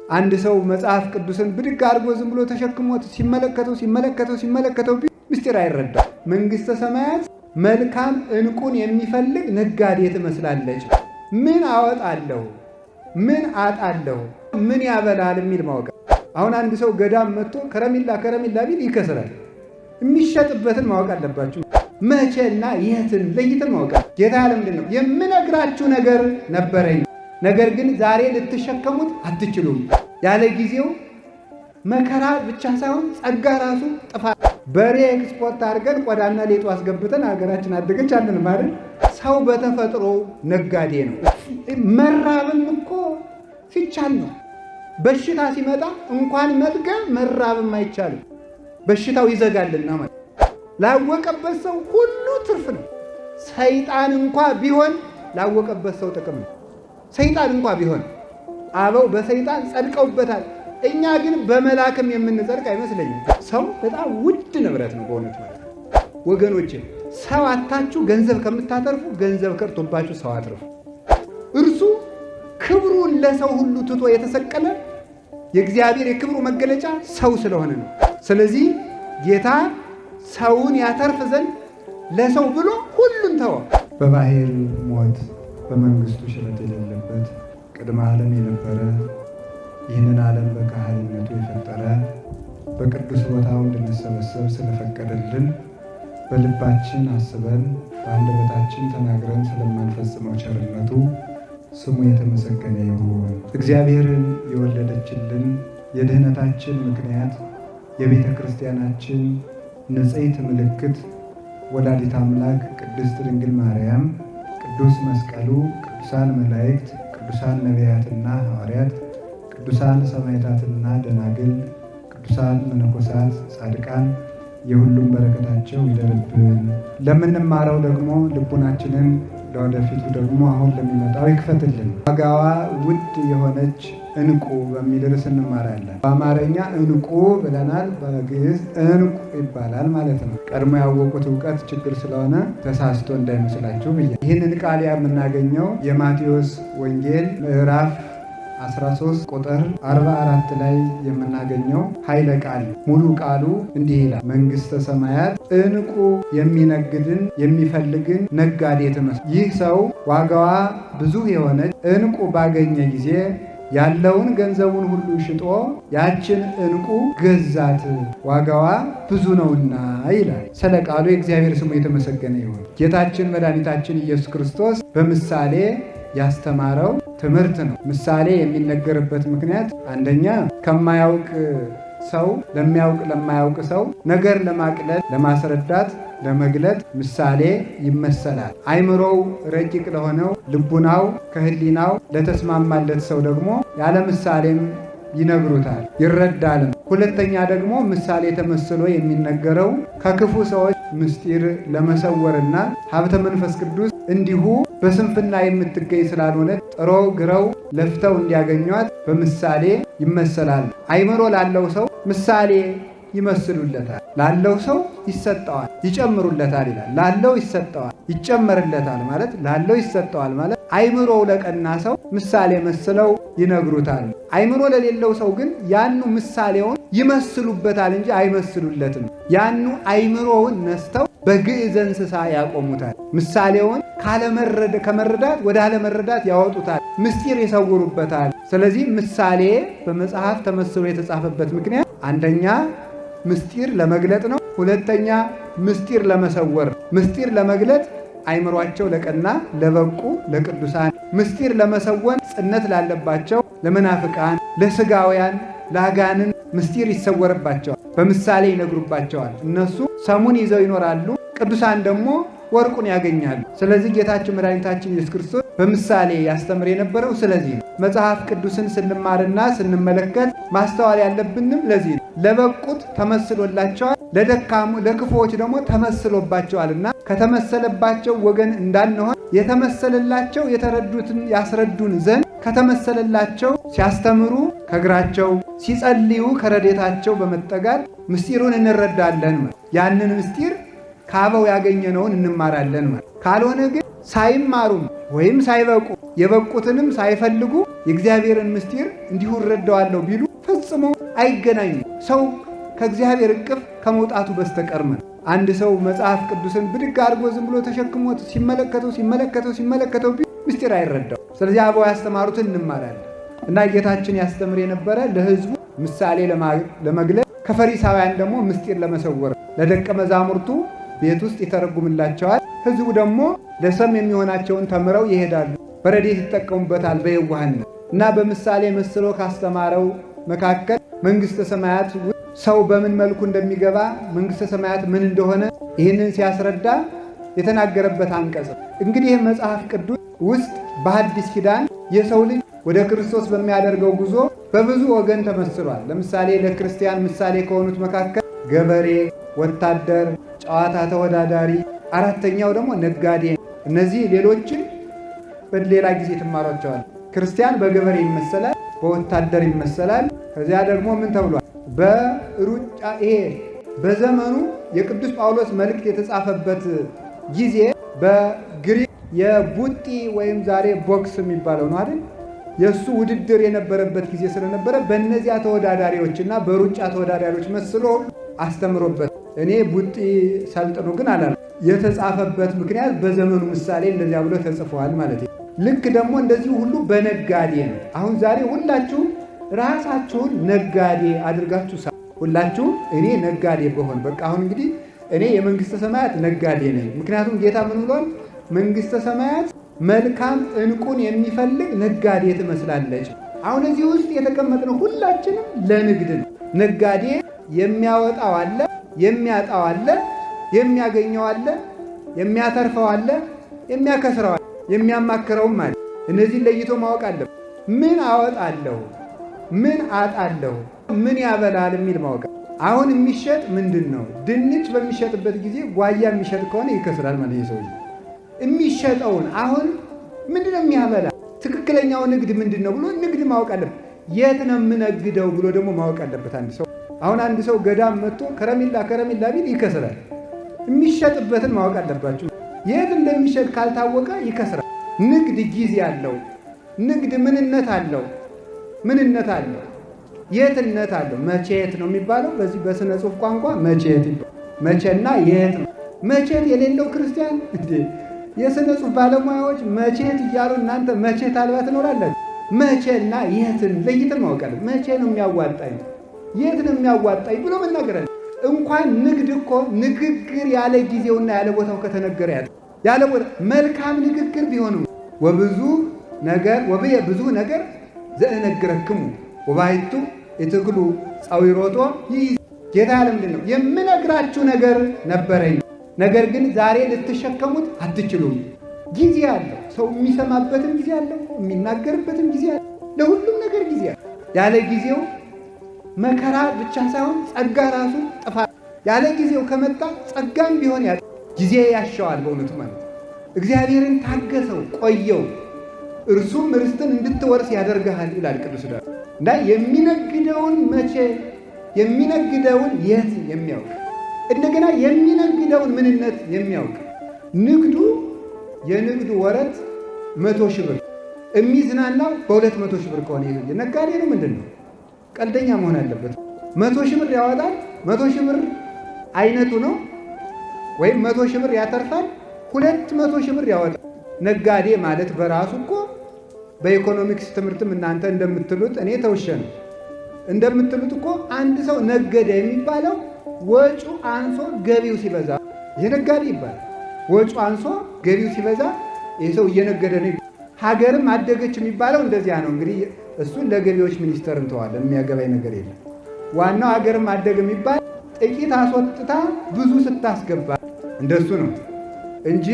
አንድ ሰው መጽሐፍ ቅዱስን ብድግ አድርጎ ዝም ብሎ ተሸክሞት ሲመለከተው ምስጢር አይረዳም። መንግሥተ ሰማያት መልካም ዕንቁን የሚፈልግ ነጋዴ ትመስላለች። ምን አወጣለሁ፣ ምን አጣለሁ፣ ምን ያበላል የሚል ማወቅ። አሁን አንድ ሰው ገዳም መጥቶ ከረሚላ ቢል ይከስራል። የሚሸጥበትን ማወቅ አለባችሁ። መቼና የትን ለይተን ማወቅ። ጌታ ያለ ምንድን ነው? የምነግራችሁ ነገር ነበረኝ፣ ነገር ግን ዛሬ ልትሸከሙት አትችሉም። ያለ ጊዜው መከራ ብቻ ሳይሆን ጸጋ ራሱ ጥፋት። በሬ ኤክስፖርት አድርገን ቆዳና ሌጦ አስገብተን ሀገራችን አደገች አለን ማለት። ሰው በተፈጥሮ ነጋዴ ነው። መራብም እኮ ሲቻል ነው። በሽታ ሲመጣ እንኳን መጥገብ መራብም አይቻልም። በሽታው ይዘጋልና ማለት ላወቀበት ሰው ሁሉ ትርፍ ነው። ሰይጣን እንኳ ቢሆን ላወቀበት ሰው ጥቅም ነው። ሰይጣን እንኳ ቢሆን አበው በሰይጣን ጸድቀውበታል። እኛ ግን በመላክም የምንጸድቅ አይመስለኝም። ሰው በጣም ውድ ንብረት ነው በእውነት ማለት ነው። ወገኖቼ ሰው አታችሁ ገንዘብ ከምታተርፉ ገንዘብ ከርቶባችሁ ሰው አትርፉ። እርሱ ክብሩን ለሰው ሁሉ ትቶ የተሰቀለ የእግዚአብሔር የክብሩ መገለጫ ሰው ስለሆነ ነው። ስለዚህ ጌታ ሰውን ያተርፍ ዘንድ ለሰው ብሎ ሁሉን ተወ። በባህር ሞት በመንግስቱ ሽረት የሌለበት ቅድመ ዓለም የነበረ ይህንን ዓለም በካህንነቱ የፈጠረ በቅዱስ ቦታው እንድንሰበሰብ ስለፈቀደልን በልባችን አስበን በአንደበታችን ተናግረን ስለማንፈጽመው ቸርነቱ ስሙ የተመሰገነ ይሁን። እግዚአብሔርን የወለደችልን የድኅነታችን ምክንያት የቤተ ክርስቲያናችን ንጽሕት ምልክት ወላዲተ አምላክ ቅድስት ድንግል ማርያም፣ ቅዱስ መስቀሉ፣ ቅዱሳን መላእክት፣ ቅዱሳን ነቢያትና ሐዋርያት፣ ቅዱሳን ሰማዕታትና ደናግል፣ ቅዱሳን መነኮሳት፣ ጻድቃን የሁሉም በረከታቸው ይደርብን። ለምንማረው ደግሞ ልቡናችንን ለወደፊቱ ደግሞ አሁን ለሚመጣው ይክፈትልን። ዋጋዋ ውድ የሆነች ዕንቁ በሚል ርዕስ እንማራለን። በአማርኛ ዕንቁ ብለናል፣ በግዕዝ ዕንቁ ይባላል ማለት ነው። ቀድሞ ያወቁት እውቀት ችግር ስለሆነ ተሳስቶ እንዳይመስላችሁ ብዬ። ይህንን ቃል የምናገኘው የማቴዎስ ወንጌል ምዕራፍ 13 ቁጥር 44 ላይ የምናገኘው ኃይለ ቃል። ሙሉ ቃሉ እንዲህ ይላል፣ መንግሥተ ሰማያት ዕንቁ የሚነግድን የሚፈልግን ነጋዴ ትመስል። ይህ ሰው ዋጋዋ ብዙ የሆነች ዕንቁ ባገኘ ጊዜ ያለውን ገንዘቡን ሁሉ ሽጦ ያችን ዕንቁ ገዛት፣ ዋጋዋ ብዙ ነውና ይላል። ስለ ቃሉ የእግዚአብሔር ስሙ የተመሰገነ ይሁን። ጌታችን መድኃኒታችን ኢየሱስ ክርስቶስ በምሳሌ ያስተማረው ትምህርት ነው። ምሳሌ የሚነገርበት ምክንያት አንደኛ ከማያውቅ ሰው ለማያውቅ ሰው ነገር ለማቅለል፣ ለማስረዳት፣ ለመግለጥ ምሳሌ ይመሰላል። አይምሮው ረቂቅ ለሆነው ልቡናው ከህሊናው ለተስማማለት ሰው ደግሞ ያለ ምሳሌም ይነግሩታል ይረዳልም። ሁለተኛ ደግሞ ምሳሌ ተመስሎ የሚነገረው ከክፉ ሰዎች ምስጢር ለመሰወርና ሀብተ መንፈስ ቅዱስ እንዲሁ በስንፍና የምትገኝ ስላልሆነ ጥሮ ግረው ለፍተው እንዲያገኟት በምሳሌ ይመሰላል። አይምሮ ላለው ሰው ምሳሌ ይመስሉለታል፣ ላለው ሰው ይሰጠዋል፣ ይጨምሩለታል ይላል። ላለው ይሰጠዋል፣ ይጨመርለታል ማለት ላለው ይሰጠዋል ማለት አይምሮው ለቀና ሰው ምሳሌ መስለው ይነግሩታል። አይምሮ ለሌለው ሰው ግን ያኑ ምሳሌውን ይመስሉበታል እንጂ አይመስሉለትም። ያኑ አይምሮውን ነስተው በግዕዘ እንስሳ ያቆሙታል። ምሳሌውን ከመረዳት ወደ አለመረዳት ያወጡታል፣ ምስጢር ይሰውሩበታል። ስለዚህ ምሳሌ በመጽሐፍ ተመስሎ የተጻፈበት ምክንያት አንደኛ ምስጢር ለመግለጥ ነው። ሁለተኛ ምስጢር ለመሰወር። ምስጢር ለመግለጥ አይምሯቸው ለቀና ለበቁ ለቅዱሳን፣ ምስጢር ለመሰወን ጽነት ላለባቸው ለመናፍቃን፣ ለስጋውያን፣ ለአጋንን ምስጢር ይሰወርባቸዋል፣ በምሳሌ ይነግሩባቸዋል። እነሱ ሰሙን ይዘው ይኖራሉ፣ ቅዱሳን ደግሞ ወርቁን ያገኛሉ። ስለዚህ ጌታችን መድኃኒታችን ኢየሱስ ክርስቶስ በምሳሌ ያስተምር የነበረው ስለዚህ ነው። መጽሐፍ ቅዱስን ስንማርና ስንመለከት ማስተዋል ያለብንም ለዚህ ነው። ለበቁት ተመስሎላቸዋል፣ ለክፉዎች ደግሞ ተመስሎባቸዋልና ከተመሰለባቸው ወገን እንዳንሆን የተመሰለላቸው የተረዱትን ያስረዱን ዘንድ ከተመሰለላቸው ሲያስተምሩ ከእግራቸው ሲጸልዩ ከረዴታቸው በመጠጋት ምስጢሩን እንረዳለን። ያንን ምስጢር ከአበው ያገኘነውን እንማራለን ማለት ካልሆነ ግን ሳይማሩም ወይም ሳይበቁ የበቁትንም ሳይፈልጉ የእግዚአብሔርን ምስጢር እንዲሁ እረዳዋለሁ ቢሉ ፈጽሞ አይገናኙም። ሰው ከእግዚአብሔር እቅፍ ከመውጣቱ በስተቀር አንድ ሰው መጽሐፍ ቅዱስን ብድግ አድርጎ ዝም ብሎ ተሸክሞት ሲመለከተው ቢሉ ምስጢር አይረዳው። ስለዚህ አበው ያስተማሩትን እንማራለን እና ጌታችን ያስተምር የነበረ ለሕዝቡ ምሳሌ ለመግለጽ ከፈሪሳውያን ደግሞ ምስጢር ለመሰወር ለደቀ መዛሙርቱ ቤት ውስጥ ይተረጉምላቸዋል። ሕዝቡ ደግሞ ለሰም የሚሆናቸውን ተምረው ይሄዳሉ። በረድኤት ይጠቀሙበታል በየዋህነት እና በምሳሌ መስሎ ካስተማረው መካከል መንግሥተ ሰማያት ሰው በምን መልኩ እንደሚገባ መንግሥተ ሰማያት ምን እንደሆነ ይህንን ሲያስረዳ የተናገረበት አንቀጽ። እንግዲህ መጽሐፍ ቅዱስ ውስጥ በሐዲስ ኪዳን የሰው ልጅ ወደ ክርስቶስ በሚያደርገው ጉዞ በብዙ ወገን ተመስሏል። ለምሳሌ ለክርስቲያን ምሳሌ ከሆኑት መካከል ገበሬ፣ ወታደር፣ ጨዋታ ተወዳዳሪ፣ አራተኛው ደግሞ ነጋዴ። እነዚህ ሌሎችን በሌላ ጊዜ ትማሯቸዋል። ክርስቲያን በገበሬ ይመሰላል፣ በወታደር ይመሰላል። ከዚያ ደግሞ ምን ተብሏል? በሩጫ ይሄ በዘመኑ የቅዱስ ጳውሎስ መልእክት የተጻፈበት ጊዜ በግሪክ የቡጢ ወይም ዛሬ ቦክስ የሚባለው ነው አይደል? የእሱ ውድድር የነበረበት ጊዜ ስለነበረ በእነዚያ ተወዳዳሪዎችና በሩጫ ተወዳዳሪዎች መስሎ አስተምሮበት። እኔ ቡጢ ሰልጥኑ ግን አላለም። የተጻፈበት ምክንያት በዘመኑ ምሳሌ እንደዚያ ብሎ ተጽፏል ማለት ነው። ልክ ደግሞ እንደዚህ ሁሉ በነጋዴ ነው። አሁን ዛሬ ሁላችሁም ራሳችሁን ነጋዴ አድርጋችሁ ሁላችሁም እኔ ነጋዴ በሆን በቃ አሁን እንግዲህ እኔ የመንግሥተ ሰማያት ነጋዴ ነኝ። ምክንያቱም ጌታ ምን ብሏል? መንግሥተ ሰማያት መልካም ዕንቁን የሚፈልግ ነጋዴ ትመስላለች። አሁን እዚህ ውስጥ የተቀመጥነው ሁላችንም ለንግድ ነው። ነጋዴ የሚያወጣው አለ፣ የሚያጣው አለ፣ የሚያገኘው አለ፣ የሚያተርፈው አለ፣ የሚያከስረው አለ፣ የሚያማክረውም አለ። እነዚህን ለይቶ ማወቅ አለብን። ምን አወጣለሁ፣ ምን አጣለሁ፣ ምን ያበላል የሚል ማወቅ። አሁን የሚሸጥ ምንድን ነው? ድንች በሚሸጥበት ጊዜ ጓያ የሚሸጥ ከሆነ ይከስራል ማለት ሰው የሚሸጠውን አሁን ምንድን ነው የሚያበላ? ትክክለኛው ንግድ ምንድን ነው ብሎ ንግድ ማወቅ አለበት። የት ነው የምነግደው ብሎ ደግሞ ማወቅ አለበት አንድ ሰው። አሁን አንድ ሰው ገዳም መጥቶ ከረሜላ ቢል ይከስራል። የሚሸጥበትን ማወቅ አለባቸው። የት እንደሚሸጥ ካልታወቀ ይከስራል። ንግድ ጊዜ አለው። ንግድ ምንነት አለው። የትነት አለው። መቼት ነው የሚባለው በዚህ በስነ ጽሑፍ ቋንቋ መቼት ይባላል። መቼና የት ነው። መቼት የሌለው ክርስቲያን እንዴ! የስነ ጽሑፍ ባለሙያዎች መቼት እያሉ እናንተ መቼት አልባ ትኖራላችሁ። መቼና የትን ለይተን ማወቅ አለብን። መቼ ነው የሚያዋጣኝ፣ የት ነው የሚያዋጣኝ ብሎ መናገር አለ። እንኳን ንግድ እኮ ንግግር ያለ ጊዜውና ያለ ቦታው ከተነገረ ያለ ቦታ መልካም ንግግር ቢሆንም ወብዙ ነገር ዘእነግረክሙ ወባይቱ የትክሉ ጻዊሮቶ ይህ ጌታ ያለ ምንድን ነው? የምነግራችሁ ነገር ነበረኝ፣ ነገር ግን ዛሬ ልትሸከሙት አትችሉም። ጊዜ አለው። ሰው የሚሰማበትም ጊዜ አለው፣ የሚናገርበትም ጊዜ አለው። ለሁሉም ነገር ጊዜ አለው። ያለ ጊዜው መከራ ብቻ ሳይሆን ጸጋ ራሱ ጥፋት። ያለ ጊዜው ከመጣ ጸጋም ቢሆን ጊዜ ያሻዋል። በእውነቱ ማለት እግዚአብሔርን ታገሰው፣ ቆየው፣ እርሱም ርስትን እንድትወርስ ያደርግሃል ይላል ቅዱስ ዳዊት። እና የሚነግደውን መቼ፣ የሚነግደውን የት የሚያውቅ እንደገና የሚነግደውን ምንነት የሚያውቅ የንግዱ ወረት 100,000 ብር የሚዝናናው በ200,000 ብር ከሆነ ነጋዴ ነው። ምንድን ነው? ቀልደኛ መሆን አለበት። 100,000 ብር ያወጣል። 100,000 ብር አይነቱ ነው። ወይም 100,000 ብር ያተርፋል፣ 200,000 ብር ያወጣል። ነጋዴ ማለት በራሱ እኮ በኢኮኖሚክስ ትምህርትም እናንተ እንደምትሉት እኔ ተውሸ ነው እንደምትሉት እኮ አንድ ሰው ነገደ የሚባለው ወጩ አንሶ ገቢው ሲበዛ የነጋዴ ይባላል። ወጩ አንሶ ገቢው ሲበዛ ይህ ሰው እየነገደ ነው። ሀገርም አደገች የሚባለው እንደዚያ ነው። እንግዲህ እሱን ለገቢዎች ሚኒስቴር እንተዋለን፣ የሚያገባኝ ነገር የለም። ዋናው ሀገርም አደገ የሚባል ጥቂት አስወጥታ ብዙ ስታስገባ እንደሱ ነው እንጂ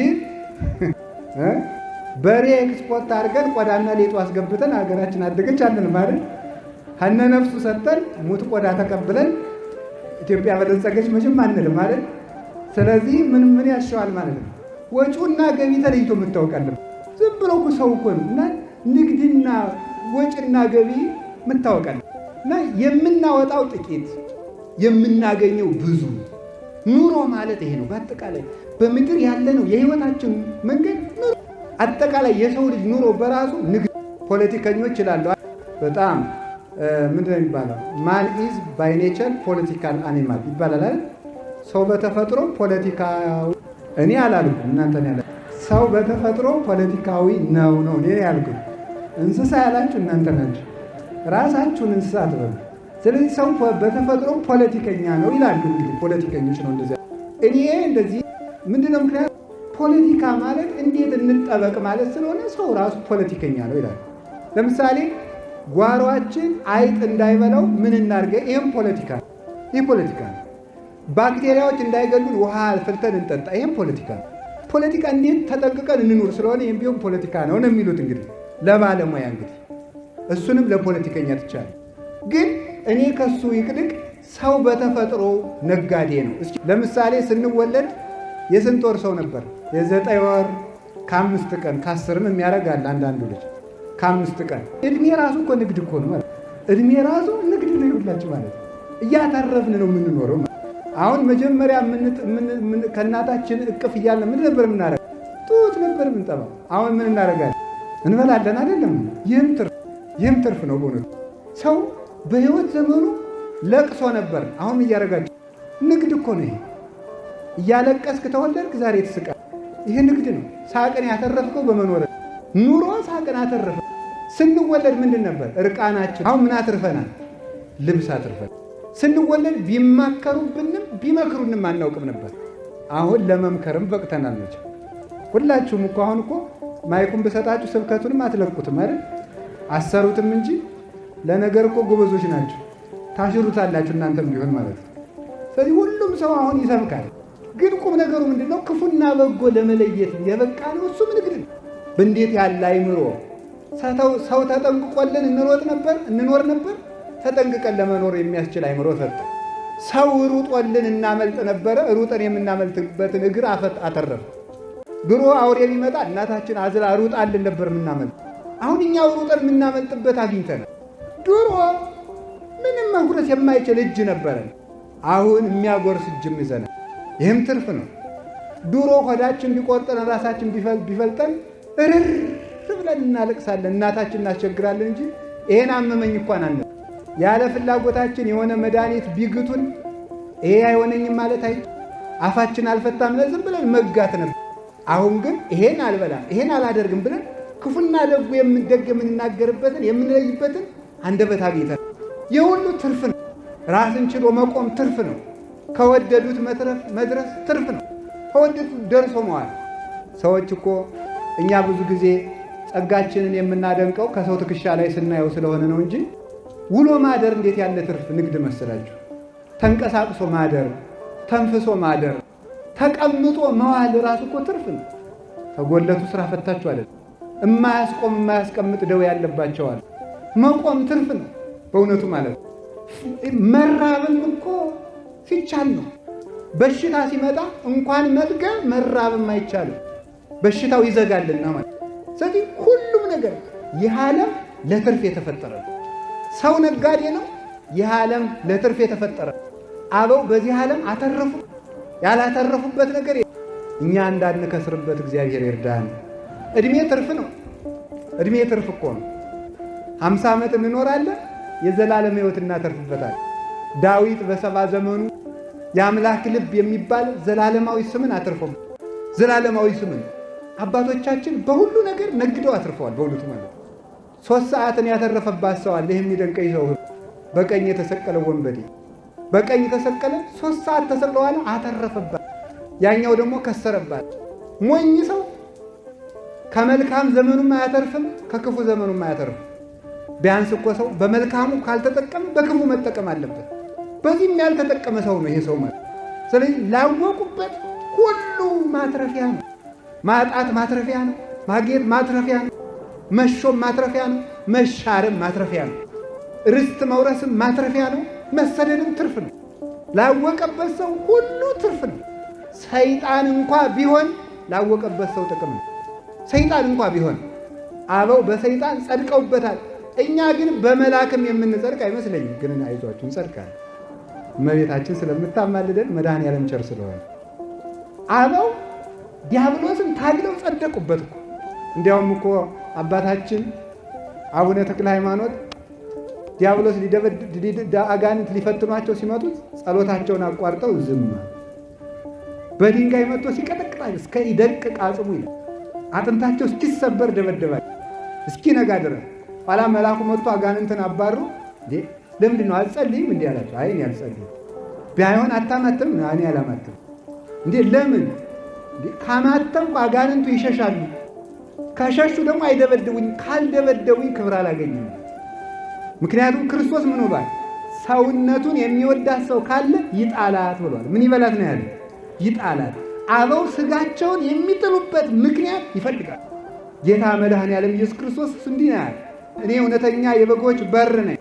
በሬ ኤክስፖርት አድርገን ቆዳና ሌጦ አስገብተን ሀገራችን አደገች አለን ማለት ከነ ነፍሱ ሰጠን ሙት ቆዳ ተቀብለን ኢትዮጵያ በለጸገች መቼም አንልም ማለት። ስለዚህ ምን ያሻዋል ማለት ነው። ወጪውና ገቢ ተለይቶ የምታወቃለን። ዝም ብሎ ሰው እኮ ነው እና ንግድና ወጪና ገቢ የምታወቃለን እና የምናወጣው ጥቂት የምናገኘው ብዙ ኑሮ ማለት ይሄ ነው። በአጠቃላይ በምድር ያለ ነው የህይወታችን መንገድ ኑሮ። አጠቃላይ የሰው ልጅ ኑሮ በራሱ ንግድ። ፖለቲከኞች ይላሉ በጣም ምንድን ነው የሚባለው? ማን ኢዝ ባይ ኔቸር ፖለቲካል አኒማል ይባላል አይደል? ሰው በተፈጥሮ ፖለቲካዊ እኔ አላልኩም፣ እናንተ ነው ያላችሁ። ሰው በተፈጥሮ ፖለቲካዊ ነው እኔ ያልኩት። እንስሳ ያላችሁ እናንተ ናችሁ። ራሳችሁን እንስሳ አትበሉ። ስለዚህ ሰው በተፈጥሮ ፖለቲከኛ ነው ይላሉ። እንግዲህ ፖለቲከኞች ነው እንደዚህ። እኔ እንደዚህ ምንድነው ምክንያት? ፖለቲካ ማለት እንዴት እንጠበቅ ማለት ስለሆነ ሰው ራሱ ፖለቲከኛ ነው ይላሉ። ለምሳሌ ጓሯችን አይጥ እንዳይበላው ምን እናድርገ? ይህም ፖለቲካ ነው። ይህ ፖለቲካ ነው። ባክቴሪያዎች እንዳይገሉን ውሃ ፍልተን እንጠጣ። ይህም ፖለቲካ ነው። ፖለቲካ እንዴት ተጠንቅቀን እንኑር ስለሆነ ይህም ቢሆን ፖለቲካ ነው ነው የሚሉት እንግዲህ ለባለሙያ እንግዲህ እሱንም ለፖለቲከኛ ትቻለ። ግን እኔ ከሱ ይቅድቅ ሰው በተፈጥሮ ነጋዴ ነው። እስኪ ለምሳሌ ስንወለድ የስንት ወር ሰው ነበር? የ9 ወር ከ5 ቀን ከ10ም የሚያደርጋል አንዳንዱ ልጅ ከ5 ቀን። እድሜ ራሱ እኮ ንግድ እኮ ነው ማለት። እድሜ ራሱ ንግድ ነው ይሁላችሁ ማለት። እያተረፍን ነው የምንኖረው ማለት። አሁን መጀመሪያ ከእናታችን እቅፍ እያልን ምን ነበር የምናደርገው? ጡት ነበር የምንጠባው። አሁን ምን እናደርጋለን? እንበላለን አይደለም? ይህም ትርፍ ነው በእውነቱ። ሰው በህይወት ዘመኑ ለቅሶ ነበር። አሁን እያደረጋቸው ንግድ እኮ ነው ይሄ። እያለቀስክ ተወለድክ፣ ዛሬ ትስቃል። ይሄ ንግድ ነው። ሳቅን ያተረፍከው በመኖር ኑሮ ሳቅን አተረፈ። ስንወለድ ምንድን ነበር? እርቃናችን። አሁን ምን አትርፈናል? ልብስ አትርፈናል። ስንወለድ ቢማከሩብንም ቢመክሩንም አናውቅም ነበር። አሁን ለመምከርም በቅተናል። መቼ ሁላችሁም እኮ አሁን እኮ ማይኩን ብሰጣችሁ ስብከቱንም አትለቁትም አይደል? አሰሩትም እንጂ ለነገር እኮ ጎበዞች ናቸው። ታሽሩታላችሁ እናንተም ቢሆን ማለት ነው። ስለዚህ ሁሉም ሰው አሁን ይሰብካል። ግን ቁም ነገሩ ምንድን ነው? ክፉና በጎ ለመለየት የበቃ ነው። እሱም ንግድ ነው። በእንዴት ያለ አይምሮ! ሰው ተጠንቅቆልን እንኖር ነበር። ተጠንቅቀን ለመኖር የሚያስችል አይምሮ ሰጠ። ሰው ሩጦልን እናመልጥ ነበረ። ሩጠን የምናመልጥበትን እግር አተረፈ። ድሮ አውሬ ቢመጣ እናታችን አዝላ ሩጣልን ነበር የምናመልጥ። አሁን እኛው ሩጠን የምናመልጥበት አግኝተናል። ድሮ ምንም መጉረስ የማይችል እጅ ነበረን። አሁን የሚያጎርስ እጅም ይዘናል። ይህም ትርፍ ነው። ድሮ ሆዳችን ቢቆርጠን ራሳችን ቢፈልጠን እርር ብለን እናለቅሳለን፣ እናታችን እናስቸግራለን እንጂ ይሄን አመመኝ እንኳን አለ። ያለ ፍላጎታችን የሆነ መድኃኒት ቢግቱን ይሄ አይሆነኝም ማለት አፋችን አልፈታም ዝም ብለን መጋት ነበር። አሁን ግን ይሄን አልበላም ይሄን አላደርግም ብለን ክፉና ደጉ የምንናገርበትን የምንለይበትን አንደበት አግኝተን የሁሉ ትርፍ ነው። ራስን ችሎ መቆም ትርፍ ነው። ከወደዱት መድረስ ትርፍ ነው። ከወደዱት ደርሶ መዋል። ሰዎች እኮ እኛ ብዙ ጊዜ ጸጋችንን የምናደንቀው ከሰው ትከሻ ላይ ስናየው ስለሆነ ነው እንጂ ውሎ ማደር እንዴት ያለ ትርፍ ንግድ መሰላችሁ? ተንቀሳቅሶ ማደር፣ ተንፍሶ ማደር፣ ተቀምጦ መዋል ራሱ እኮ ትርፍ ነው። ተጎለቱ ስራ ፈታችሁ አለ። የማያስቆም የማያስቀምጥ ደዌ ያለባቸዋል። መቆም ትርፍ ነው በእውነቱ ማለት ነው። መራብም እኮ ሲቻል ነው። በሽታ ሲመጣ እንኳን መጥገብ መራብም አይቻልም። በሽታው ይዘጋልና ማለት። ስለዚህ ሁሉም ነገር ይህ ዓለም ለትርፍ የተፈጠረ ነው። ሰው ነጋዴ ነው። ይህ ዓለም ለትርፍ የተፈጠረ ነው። አበው በዚህ ዓለም አተረፉ። ያላተረፉበት ነገር እኛ እንዳንከስርበት እግዚአብሔር ይርዳን። እድሜ ትርፍ ነው። እድሜ ትርፍ እኮ ነው። 50 ዓመት እንኖራለን፣ የዘላለም ሕይወት እናተርፍበታል። ዳዊት በ70 ዘመኑ የአምላክ ልብ የሚባል ዘላለማዊ ስምን አትርፎም። ዘላለማዊ ስምን አባቶቻችን በሁሉ ነገር ነግደው አትርፈዋል። በእውነቱ ማለት 3 ሰዓትን ያተረፈባት ሰው አለ። ይህ የሚደንቀኝ ሰው በቀኝ የተሰቀለ ወንበዴ በቀኝ ተሰቀለ፣ 3 ሰዓት ተሰቅለዋል፣ አተረፈባት። ያኛው ደግሞ ከሰረባት። ሞኝ ሰው ከመልካም ዘመኑም አያተርፍም፣ ከክፉ ዘመኑም አያተርፍም። ቢያንስ እኮ ሰው በመልካሙ ካልተጠቀመ በክፉ መጠቀም አለበት። በዚህም ያልተጠቀመ ሰው ነው ይሄ ሰው ማለት። ስለዚህ ላወቁበት ሁሉ ማትረፊያ ነው። ማጣት ማትረፊያ ነው። ማግኘት ማትረፊያ ነው። መሾም ማትረፊያ ነው። መሻርም ማትረፊያ ነው። ርስት መውረስም ማትረፊያ ነው። መሰደድም ትርፍ ነው። ላወቀበት ሰው ሁሉ ትርፍ ነው። ሰይጣን እንኳ ቢሆን ላወቀበት ሰው ጥቅም ነው። ሰይጣን እንኳ ቢሆን አበው በሰይጣን ጸድቀውበታል። እኛ ግን በመላክም የምንጸድቅ አይመስለኝም። ግን አይዟችሁ እንጸድቃለን። እመቤታችን ስለምታማልደን መድኃኔዓለም ቸር ስለሆነ አበው ዲያብሎስን ታግለው ጸደቁበት እኮ። እንዲያውም እኮ አባታችን አቡነ ተክለ ሃይማኖት ዲያብሎስ አጋንንት ሊፈትኗቸው ሲመጡ ጸሎታቸውን አቋርጠው ዝም በድንጋይ መጥቶ ሲቀጠቅጣቸው እስከ ይደቅቅ አጽሙ ይላል። አጥንታቸው እስኪሰበር ደበደባቸው እስኪነጋ ድረስ። ኋላ መልአኩ መጥቶ አጋንንትን አባሩ። ለምንድን ነው አልጸልይም እንዲህ አላቸው። አይ እኔ አልጸልይም። ቢሆን አታማትም? እኔ አላማትም። እንዴ ለምን? ካማተምኩ አጋንንቱ ይሸሻሉ። ከሸሹ ደግሞ አይደበድቡኝ። ካልደበደቡኝ ክብር አላገኝም። ምክንያቱም ክርስቶስ ምን ብሏል? ሰውነቱን የሚወዳት ሰው ካለ ይጣላት ብሏል። ምን ይበላት ነው ያለ? ይጣላት። አበው ስጋቸውን የሚጥሉበት ምክንያት ይፈልጋል። ጌታ መድኃኔዓለም ኢየሱስ ክርስቶስ እንዲህ ነው ያለ፣ እኔ እውነተኛ የበጎች በር ነኝ።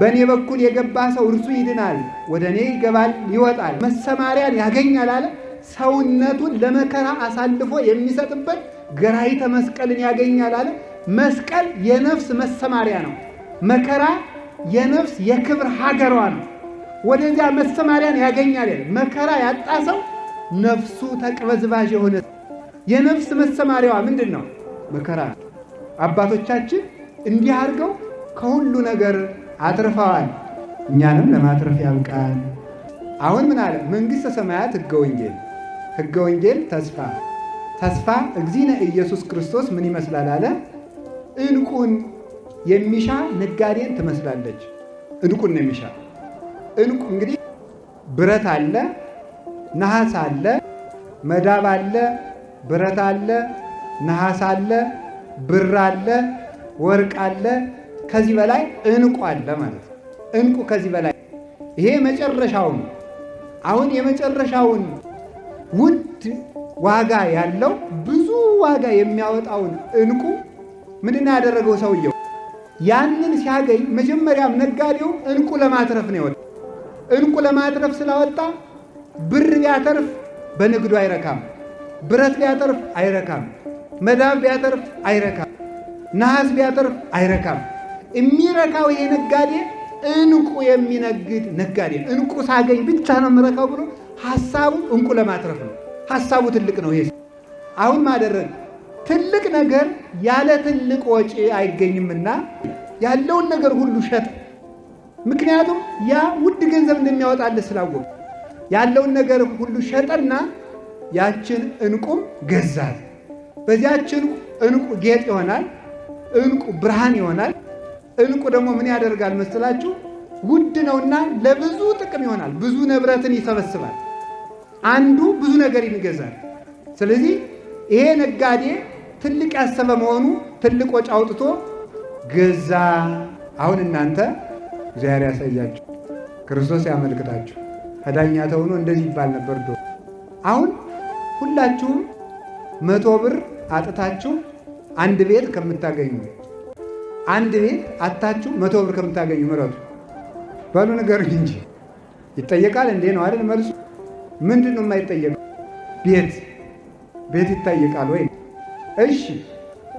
በእኔ በኩል የገባ ሰው እርሱ ይድናል፣ ወደ እኔ ይገባል ይወጣል፣ መሰማሪያን ያገኛል አለ። ሰውነቱን ለመከራ አሳልፎ የሚሰጥበት ገራይተ መስቀልን ያገኛል አለ። መስቀል የነፍስ መሰማሪያ ነው። መከራ የነፍስ የክብር ሀገሯ ነው። ወደዚያ መሰማሪያን ያገኛል። መከራ ያጣ ሰው ነፍሱ ተቅበዝባዥ የሆነ የነፍስ መሰማሪያዋ ምንድን ነው? መከራ። አባቶቻችን እንዲህ አድርገው ከሁሉ ነገር አትርፈዋል። እኛንም ለማትረፍ ያብቃል። አሁን ምን አለ? መንግሥተ ሰማያት ሕገ ወንጌል፣ ሕገ ወንጌል ተስፋ፣ ተስፋ እግዚእነ ኢየሱስ ክርስቶስ ምን ይመስላል አለ? ዕንቁን የሚሻ ነጋዴን ትመስላለች። ዕንቁን ነው የሚሻ። ዕንቁ እንግዲህ ብረት አለ፣ ነሐስ አለ፣ መዳብ አለ፣ ብረት አለ፣ ነሐስ አለ፣ ብር አለ፣ ወርቅ አለ። ከዚህ በላይ ዕንቁ አለ ማለት ነው። ዕንቁ ከዚህ በላይ ይሄ መጨረሻውን አሁን የመጨረሻውን ውድ ዋጋ ያለው ብዙ ዋጋ የሚያወጣውን ዕንቁ ምንድን ያደረገው ሰውየው? ያንን ሲያገኝ መጀመሪያም ነጋዴው ዕንቁ ለማትረፍ ነው የወጣው። ዕንቁ ለማትረፍ ስላወጣ ብር ቢያተርፍ በንግዱ አይረካም፣ ብረት ቢያተርፍ አይረካም፣ መዳብ ቢያተርፍ አይረካም፣ ነሐስ ቢያተርፍ አይረካም። የሚረካው ይሄ ነጋዴ ዕንቁ የሚነግድ ነጋዴ። ዕንቁ ሳገኝ ብቻ ነው የምረካው ብሎ ሐሳቡ ዕንቁ ለማትረፍ ነው። ሐሳቡ ትልቅ ነው። ይሄ አሁን ማደረግ ትልቅ ነገር ያለ ትልቅ ወጪ አይገኝምና ያለውን ነገር ሁሉ ሸጠ። ምክንያቱም ያ ውድ ገንዘብ እንደሚያወጣልህ ስላወቀ ያለውን ነገር ሁሉ ሸጠና ያችን ዕንቁም ገዛት። በዚያችን ዕንቁ ጌጥ ይሆናል፣ ዕንቁ ብርሃን ይሆናል። ዕንቁ ደግሞ ምን ያደርጋል መስላችሁ? ውድ ነውና ለብዙ ጥቅም ይሆናል። ብዙ ንብረትን ይሰበስባል። አንዱ ብዙ ነገር ይገዛል። ስለዚህ ይሄ ነጋዴ ትልቅ ያሰበ መሆኑ ትልቅ ወጪ አውጥቶ ገዛ። አሁን እናንተ እግዚአብሔር ያሳያችሁ፣ ክርስቶስ ያመልክታችሁ። ከዳኛ ተሆኖ እንደዚህ ይባል ነበር ዶ አሁን ሁላችሁም 100 ብር አጥታችሁ አንድ ቤት ከምታገኙ አንድ ቤት አጥታችሁ 100 ብር ከምታገኙ ምረጡ በሉ ንገሩኝ እንጂ ይጠየቃል እንዴ? ነው አይደል መልሱ? ምንድን ነው የማይጠየቀው? ቤት ይጠየቃል ወይ? እሺ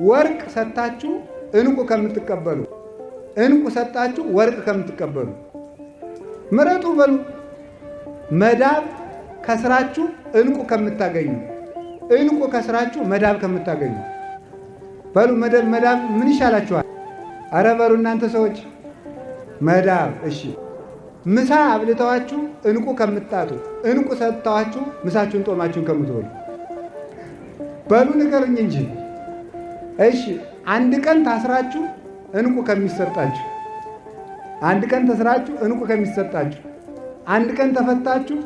ወርቅ ሰጣችሁ ዕንቁ ከምትቀበሉ፣ ዕንቁ ሰጣችሁ ወርቅ ከምትቀበሉ ምረጡ በሉ። መዳብ ከስራችሁ ዕንቁ ከምታገኙ፣ ዕንቁ ከስራችሁ መዳብ ከምታገኙ በሉ። መዳብ ምን ይሻላችኋል? አረ በሉ እናንተ ሰዎች መዳብ። እሺ ምሳ አብልተዋችሁ ዕንቁ ከምታጡ፣ ዕንቁ ሰጥተዋችሁ ምሳችሁን ጦማችሁን ከምትበሉ በሉ ንገሩኝ እንጂ። እሺ አንድ ቀን ታስራችሁ ዕንቁ ከሚሰጣችሁ፣ አንድ ቀን ተስራችሁ ዕንቁ ከሚሰጣችሁ፣ አንድ ቀን ተፈታችሁ፣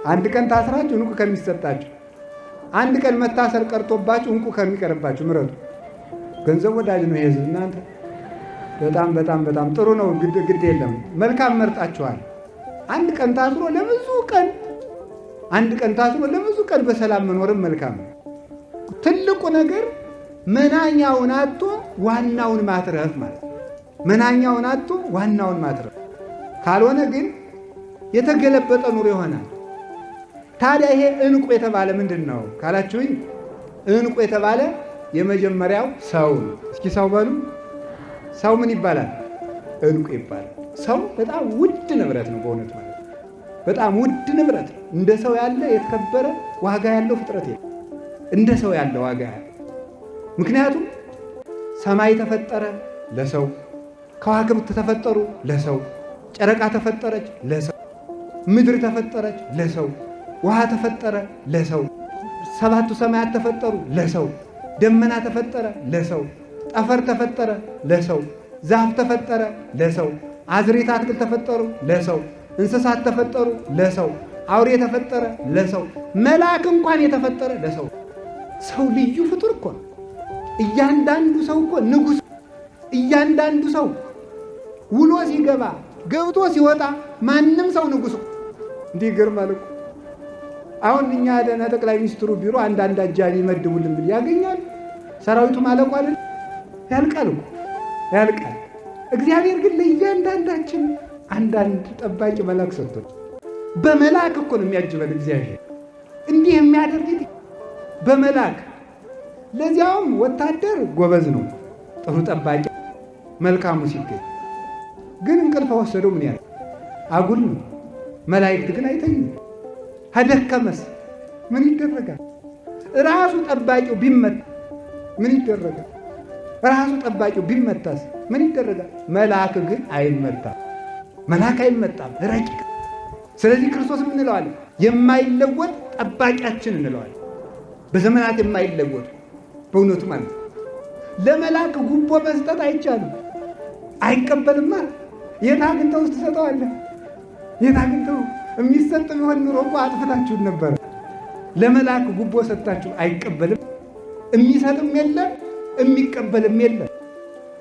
አንድ ቀን ታስራችሁ ዕንቁ ከሚሰጣችሁ፣ አንድ ቀን መታሰር ቀርቶባችሁ ዕንቁ ከሚቀርባችሁ ምረጡ። ገንዘብ ወዳጅ ነው ይሄ ሕዝብ እናንተ። በጣም በጣም በጣም ጥሩ ነው። ግድ የለም መልካም መርጣችኋል። አንድ ቀን ታስሮ ለብዙ ቀን አንድ ቀን ታስሮ ለብዙ ቀን በሰላም መኖርም መልካም ነው። ትልቁ ነገር መናኛውን አጥቶ ዋናውን ማትረፍ ማለት ነው። መናኛውን አጥቶ ዋናውን ማትረፍ ካልሆነ ግን የተገለበጠ ኑሮ ይሆናል። ታዲያ ይሄ ዕንቁ የተባለ ምንድን ነው ካላችሁኝ፣ ዕንቁ የተባለ የመጀመሪያው ሰው ነው። እስኪ ሰው በሉ። ሰው ምን ይባላል? ዕንቁ ይባላል። ሰው በጣም ውድ ንብረት ነው በእውነት ማለት ነው። በጣም ውድ ንብረት ነው። እንደ ሰው ያለ የተከበረ ዋጋ ያለው ፍጥረት የለም። እንደ ሰው ያለ ዋጋ ያለ ምክንያቱም ሰማይ ተፈጠረ ለሰው፣ ከዋክብት ተፈጠሩ ለሰው፣ ጨረቃ ተፈጠረች ለሰው፣ ምድር ተፈጠረች ለሰው፣ ውሃ ተፈጠረ ለሰው፣ ሰባቱ ሰማያት ተፈጠሩ ለሰው፣ ደመና ተፈጠረ ለሰው፣ ጠፈር ተፈጠረ ለሰው፣ ዛፍ ተፈጠረ ለሰው፣ አዝሬት አትክልት ተፈጠሩ ለሰው፣ እንስሳት ተፈጠሩ ለሰው፣ አውሬ ተፈጠረ ለሰው፣ መልአክ እንኳን የተፈጠረ ለሰው። ሰው ልዩ ፍጡር እኮ ነው። እያንዳንዱ ሰው እኮ ንጉሥ፣ እያንዳንዱ ሰው ውሎ ሲገባ ገብቶ ሲወጣ ማንም ሰው ንጉሥ። እንዲህ ይገርማል እኮ። አሁን እኛ ደህና ጠቅላይ ሚኒስትሩ ቢሮ አንዳንድ አጃቢ ይመድቡልን ብል ያገኛል። ሰራዊቱ ማለቁ አይደል? ያልቃል እኮ ያልቃል። እግዚአብሔር ግን ለእያንዳንዳችን አንዳንድ ጠባቂ መልአክ ሰጥቶን በመልአክ እኮ ነው የሚያጅበን እግዚአብሔር። እንዲህ የሚያደርግ በመልአክ ለዚያውም ወታደር ጎበዝ ነው፣ ጥሩ ጠባቂ መልካሙ ሲገኝ ግን እንቅልፍ ወሰደው ምን ያህል አጉል ነው። መላእክት ግን አይተኙም። ከደከመስ ምን ይደረጋል? ራሱ ጠባቂው ቢመታ ምን ይደረጋል? ራሱ ጠባቂው ቢመታስ ምን ይደረጋል? መልአክ ግን አይመታም። መልአክ አይመጣም፣ ረቂቅ። ስለዚህ ክርስቶስ ምን እንለዋለን? የማይለወጥ ጠባቂያችን እንለዋለን። በዘመናት የማይለወጥ በእውነቱ ማለት ነው። ለመልአክ ጉቦ መስጠት አይቻልም፣ አይቀበልማ። የት አግኝተው ውስጥ ትሰጠዋለህ? የት አግኝተው? የሚሰጥ ቢሆን ኑሮ እኮ አጥፍታችሁን ነበረ። ለመልአክ ጉቦ ሰጥታችሁ አይቀበልም። የሚሰጥም የለም የሚቀበልም የለም።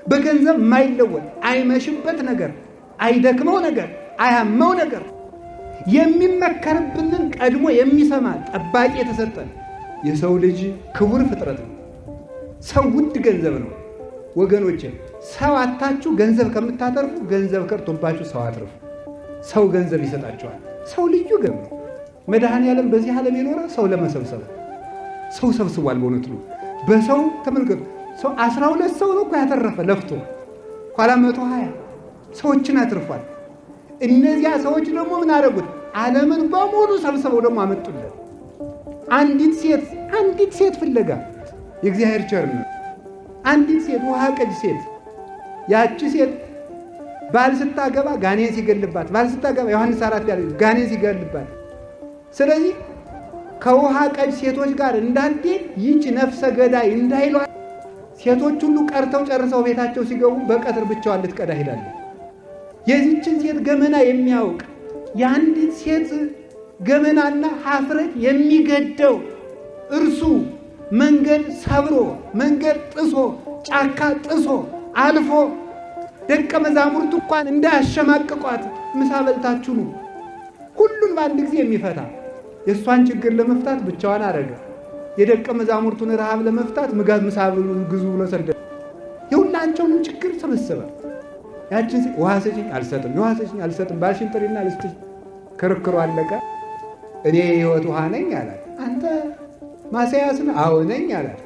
በገንዘብ የማይለወጥ አይመሽበት ነገር፣ አይደክመው ነገር፣ አያመው ነገር፣ የሚመከርብንን ቀድሞ የሚሰማ ጠባቂ የተሰጠን የሰው ልጅ ክቡር ፍጥረት ነው። ሰው ውድ ገንዘብ ነው ወገኖቼ። ሰው አታችሁ ገንዘብ ከምታተርፉ ገንዘብ ቀርቶባችሁ ሰው አትርፉ። ሰው ገንዘብ ይሰጣችኋል። ሰው ልዩ ገብ ነው። መድኃኔዓለም በዚህ ዓለም የኖረ ሰው ለመሰብሰብ ሰው ሰብስቧል። በእውነቱ ነው። በሰው ተመልከቱ። ሰው 12 ሰው ነው እኮ ያተረፈ ለፍቶ፣ ኋላ 120 ሰዎችን አትርፏል። እነዚያ ሰዎች ደግሞ ምን አደረጉት? ዓለምን በሙሉ ሰብስበው ደግሞ አመጡለት። አንዲት ሴት ፍለጋ የእግዚአብሔር ቸርነት፣ አንዲት ሴት ውሃ ቀጅ ሴት። ያቺ ሴት ባል ስታገባ ጋኔን ሲገልባት፣ ባል ስታገባ ዮሐንስ 4 ያለ ጋኔን ሲገልባት፣ ስለዚህ ከውሃ ቀጅ ሴቶች ጋር እንዳትሄድ ይህች ነፍሰ ገዳይ እንዳይሏት ሴቶች ሁሉ ቀርተው ጨርሰው ቤታቸው ሲገቡ በቀትር ብቻዋን ልትቀዳ ሄዳለች። የዚችን ሴት ገመና የሚያውቅ የአንዲት ሴት ገመናና ሀፍረት የሚገደው እርሱ መንገድ ሰብሮ መንገድ ጥሶ ጫካ ጥሶ አልፎ ደቀ መዛሙርቱ እንኳን እንዳያሸማቅቋት ምሳ በልታችሁ ነው ሁሉን በአንድ ጊዜ የሚፈታ የእሷን ችግር ለመፍታት ብቻዋን አረገ። የደቀ መዛሙርቱን ረሃብ ለመፍታት ምሳ ግዙ ብሎ ሰደ። የሁላቸውንም ችግር ሰበሰበ። ያችን ውሃ ስጪኝ አልሰጥም፣ ውሃ ስጪኝ አልሰጥም፣ ባልሽን ጥሪና ልስጥሽ። ክርክሩ አለቀ። እኔ የሕይወት ውሃ ነኝ አላት። አንተ ማስያስ ነህ? አዎ ነኝ አላት።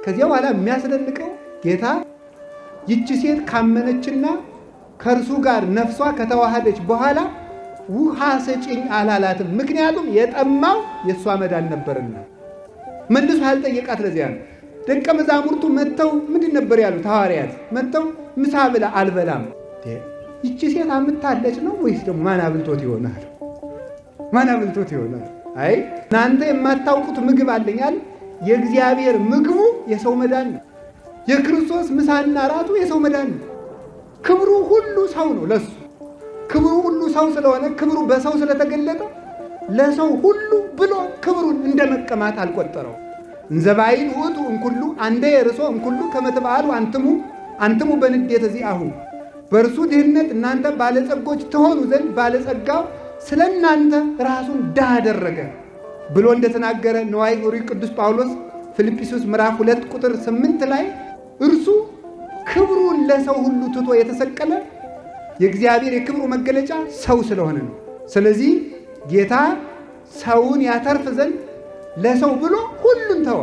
ከዚያ በኋላ የሚያስደንቀው ጌታ ይቺ ሴት ካመነችና ከእርሱ ጋር ነፍሷ ከተዋሃደች በኋላ ውሃ ስጪኝ አላላትም። ምክንያቱም የጠማው የእሷ መዳን ነበርና መልሶ ያልጠየቃት ለዚያ ነው። ደቀ መዛሙርቱ መጥተው ምንድን ነበር ያሉት? ሐዋርያት መጥተው ምሳ ብላ አልበላም። ይቺ ሴት አምታለች ነው ወይስ ደግሞ ማን አብልቶት ይሆናል? ማን አብልቶት ይሆናል? አይ እናንተ የማታውቁት ምግብ አለኛል። የእግዚአብሔር ምግቡ የሰው መዳን ነው። የክርስቶስ ምሳና ራቱ የሰው መዳን ነው። ክብሩ ሁሉ ሰው ነው። ለሱ ክብሩ ሁሉ ሰው ስለሆነ ክብሩ በሰው ስለተገለጠ ለሰው ሁሉ ብሎ ክብሩን እንደ መቀማት አልቆጠረው። እንዘባይን ውጡ እንኩሉ አንደ የርሶ እንኩሉ ከመትባሉ አንትሙ በንዴት እዚአሁ በእርሱ ድህነት እናንተ ባለጸጎች ትሆኑ ዘንድ ባለጸጋው ስለ እናንተ ራሱን ድሃ አደረገ ብሎ እንደተናገረ ነዋይ ኦሪት ቅዱስ ጳውሎስ ፊልጵስዩስ ምዕራፍ 2 ቁጥር 8 ላይ እርሱ ክብሩን ለሰው ሁሉ ትቶ የተሰቀለ የእግዚአብሔር የክብሩ መገለጫ ሰው ስለሆነ ነው። ስለዚህ ጌታ ሰውን ያተርፍ ዘንድ ለሰው ብሎ ሁሉን ተወ።